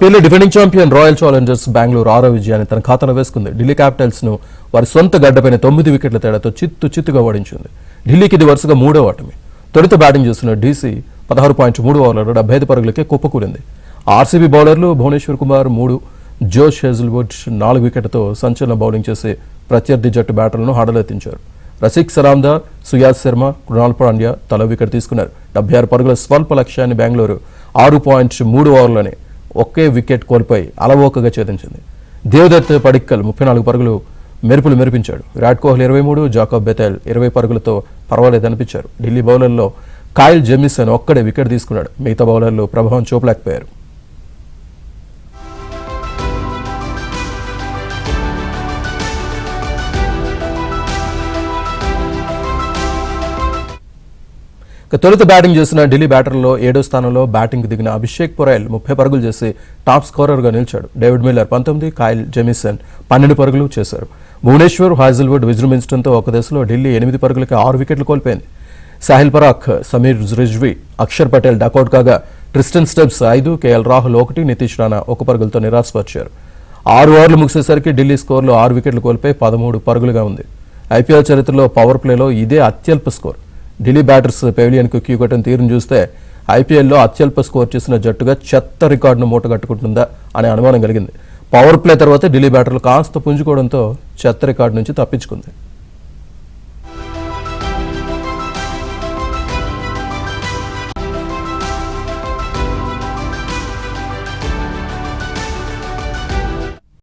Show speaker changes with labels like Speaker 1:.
Speaker 1: IPL defending champion royal Challengers Bengaluru 6వ విజయాన్ని తన ఖాతాలో వేసుకుంది. ఢిల్లీ క్యాపిటల్స్ ను వారి సొంత గడ్డపైన 9 వికెట్ల తేడాతో చిత్తుగా ఓడించింది. ఢిల్లీకి ఇది వరుసగా 3వ ఓటమి. తొలుత బ్యాటింగ్ చేస్తున్న డీసీ 16.3 ఓవర్లలో 75 పరుగులకే కుప్పకూలింది. ఆర్సీబీ బౌలర్లు భువనేశ్వర్ కుమార్ 3, జోష్ హేజల్వుడ్ 4 వికెట్లతో సంచలన బౌలింగ్ చేసి ప్రత్యర్థి జట్టు బ్యాటర్లను హడలెత్తించారు. రసిక్ సలాందార్, సుయాజ్ శర్మ, కృణాల్ పాండ్యా తల వికెట్ తీసుకున్నారు. 76 పరుగుల స్వల్ప లక్ష్యాన్ని బెంగళూరు 6.3 ఓవర్లోనే ఒకే వికెట్ కోల్పోయి అలవోకగా ఛేదించింది. దేవదత్ పడిక్కల్ 34 పరుగులు మెరుపులు మెరిపించాడు. విరాట్ కోహ్లీ 23, జాకబ్ బెథెల్ 20 పరుగులతో పర్వాలేదనిపించారు. ఢిల్లీ బౌలర్లో కైల్ జెమిసన్ ఒక్కడే వికెట్ తీసుకున్నాడు. మిగతా బౌలర్లు ప్రభావం చూపలేకపోయారు. తొలుత బ్యాటింగ్ చేసిన ఢిల్లీ బ్యాటర్లలో 7వ స్థానంలో బ్యాటింగ్ దిగిన అభిషేక్ పొరైల్ 30 పరుగులు చేసి టాప్ స్కోరర్గా నిలిచాడు. డేవిడ్ మిల్లర్ 19, కైల్ జెమిసన్ 12 పరుగులు చేశారు. భువనేశ్వర్, హేజల్వుడ్ విజృంభించడంతో ఒక దశలో ఢిల్లీ 8 పరుగులకి 6 వికెట్లు కోల్పోయింది. సాహిల్ పరాక్, సమీర్ రిజ్వీ, అక్షర్ పటేల్ డకౌట్ కాగా ట్రిస్టన్ స్టెబ్స్ 5, కేఎల్ రాహుల్ 1, నితీష్ రాణా 1 పరుగులతో నిరాశపరిచారు. 6 ఓవర్లు ముగిసేసరికి ఢిల్లీ స్కోర్లో 6 వికెట్లు కోల్పోయి 13 పరుగులుగా ఉంది. ఐపీఎల్ చరిత్రలో పవర్ ప్లేలో ఇదే అత్యల్ప స్కోర్. ఢిల్లీ బ్యాటర్స్ పెవిలియన్కు క్యూ కట్టిన తీరును చూస్తే ఐపీఎల్లో అత్యల్ప స్కోర్ చేసిన జట్టుగా చెత్త రికార్డును మూటగట్టుకుంటుందా అనే అనుమానం కలిగింది. పవర్ ప్లే తర్వాత ఢిల్లీ బ్యాటర్లు కాస్త పుంజుకోవడంతో చెత్త రికార్డు నుంచి తప్పించుకుంది.